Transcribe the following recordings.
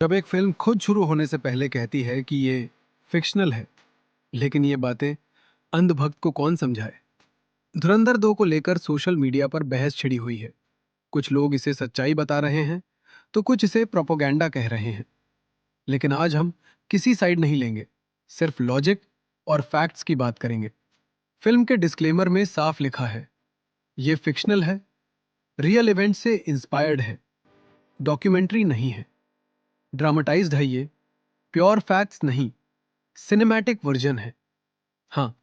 जब एक फिल्म खुद शुरू होने से पहले कहती है कि ये फिक्शनल है, लेकिन ये बातें अंधभक्त को कौन समझाए। धुरंधर 2 को लेकर सोशल मीडिया पर बहस छिड़ी हुई है। कुछ लोग इसे सच्चाई बता रहे हैं, तो कुछ इसे प्रोपोगेंडा कह रहे हैं। लेकिन आज हम किसी साइड नहीं लेंगे, सिर्फ लॉजिक और फैक्ट्स की बात करेंगे। फिल्म के डिस्क्लेमर में साफ लिखा है, ये फिक्शनल है, रियल इवेंट से इंस्पायर्ड है, डॉक्यूमेंट्री नहीं है, ड्रामाटाइज्ड है, ये प्योर फैक्ट्स नहीं, सिनेमैटिक वर्जन है। हाँ,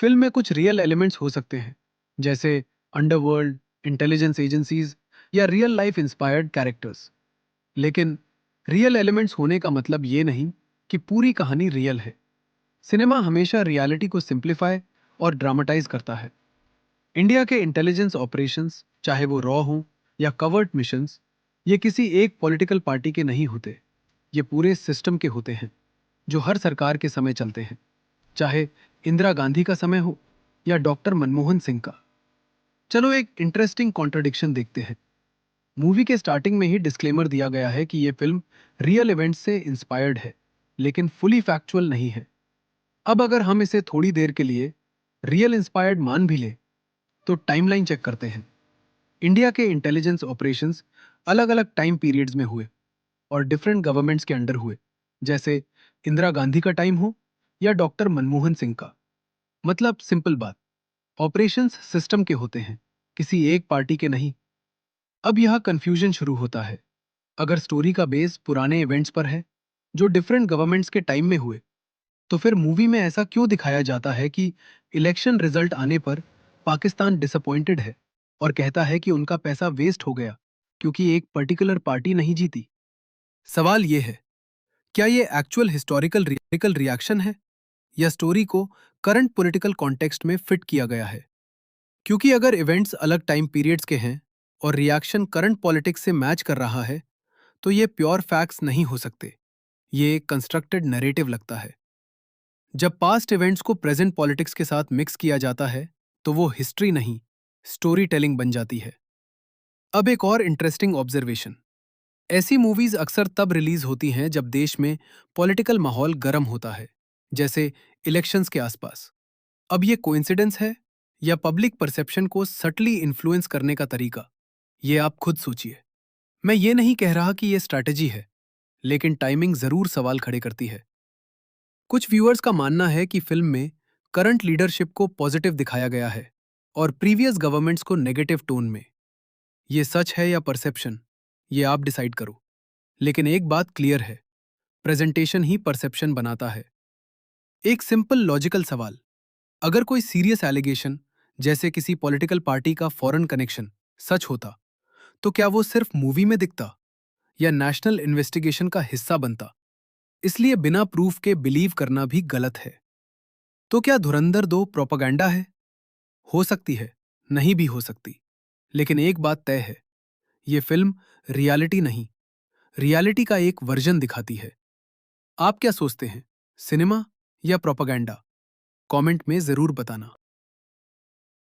फिल्म में कुछ रियल एलिमेंट्स हो सकते हैं, जैसे अंडरवर्ल्ड, इंटेलिजेंस एजेंसीज या रियल लाइफ इंस्पायर्ड कैरेक्टर्स। लेकिन रियल एलिमेंट्स होने का मतलब ये नहीं कि पूरी कहानी रियल है। सिनेमा हमेशा रियलिटी को सिंप्लीफाई और ड्रामाटाइज करता है। इंडिया के इंटेलिजेंस ऑपरेशंस, चाहे वो रॉ हों या कवर्ट मिशंस, ये किसी एक पॉलिटिकल पार्टी के नहीं होते। ये पूरे सिस्टम के होते हैं, जो हर सरकार के समय चलते हैं, चाहे इंदिरा गांधी का समय हो या डॉक्टर मनमोहन सिंह का। चलो एक इंटरेस्टिंग कॉन्ट्रडिक्शन देखते हैं। मूवी के स्टार्टिंग में ही डिस्क्लेमर दिया गया है कि यह फिल्म रियल इवेंट से इंस्पायर्ड है, लेकिन फुली फैक्चुअल नहीं है। अब अगर हम इसे थोड़ी देर के लिए रियल इंस्पायर्ड मान भी ले, तो टाइमलाइन चेक करते हैं। इंडिया के इंटेलिजेंस ऑपरेशंस अलग अलग टाइम पीरियड्स में हुए और डिफरेंट गवर्नमेंट्स के अंडर हुए, जैसे इंदिरा गांधी का टाइम हो या डॉक्टर मनमोहन सिंह का। मतलब सिंपल बात, ऑपरेशंस सिस्टम के होते हैं, किसी एक पार्टी के नहीं। अब यह कंफ्यूजन शुरू होता है। अगर स्टोरी का बेस पुराने इवेंट्स पर है, जो डिफरेंट गवर्नमेंट्स के टाइम में हुए, तो फिर मूवी में ऐसा क्यों दिखाया जाता है कि इलेक्शन रिजल्ट आने पर पाकिस्तान डिसअपॉइंटेड है और कहता है कि उनका पैसा वेस्ट हो गया क्योंकि एक पर्टिकुलर पार्टी नहीं जीती। सवाल यह है, क्या ये एक्चुअल हिस्टोरिकल रिएक्शन है या स्टोरी को करंट पॉलिटिकल कॉन्टेक्स्ट में फिट किया गया है? क्योंकि अगर इवेंट्स अलग टाइम पीरियड्स के हैं और रिएक्शन करंट पॉलिटिक्स से मैच कर रहा है, तो ये प्योर फैक्ट्स नहीं हो सकते। ये एक कंस्ट्रक्टेड नैरेटिव लगता है। जब पास्ट इवेंट्स को प्रेजेंट पॉलिटिक्स के साथ मिक्स किया जाता है, तो वो हिस्ट्री नहीं, स्टोरी टेलिंग बन जाती है। अब एक और इंटरेस्टिंग ऑब्जर्वेशन, ऐसी मूवीज अक्सर तब रिलीज होती हैं जब देश में पॉलिटिकल माहौल गर्म होता है, जैसे इलेक्शंस के आसपास। अब ये कोइंसिडेंस है या पब्लिक परसेप्शन को सटली इन्फ्लुएंस करने का तरीका? ये आप खुद सोचिए। मैं ये नहीं कह रहा कि ये स्ट्रैटेजी है, लेकिन टाइमिंग जरूर सवाल खड़े करती है। कुछ व्यूअर्स का मानना है कि फिल्म में करंट लीडरशिप को पॉजिटिव दिखाया गया है और प्रीवियस गवर्नमेंट्स को नेगेटिव टोन में। ये सच है या परसेप्शन, ये आप डिसाइड करो। लेकिन एक बात क्लियर है, प्रेजेंटेशन ही परसेप्शन बनाता है। एक सिंपल लॉजिकल सवाल, अगर कोई सीरियस एलिगेशन, जैसे किसी पॉलिटिकल पार्टी का फॉरेन कनेक्शन, सच होता, तो क्या वो सिर्फ मूवी में दिखता या नेशनल इन्वेस्टिगेशन का हिस्सा बनता? इसलिए बिना प्रूफ के बिलीव करना भी गलत है। तो क्या धुरंधर 2 प्रोपेगेंडा है? हो सकती है, नहीं भी हो सकती। लेकिन एक बात तय है, ये फिल्म रियलिटी नहीं, रियलिटी का एक वर्जन दिखाती है। आप क्या सोचते हैं, सिनेमा या प्रोपेगेंडा? कमेंट में जरूर बताना।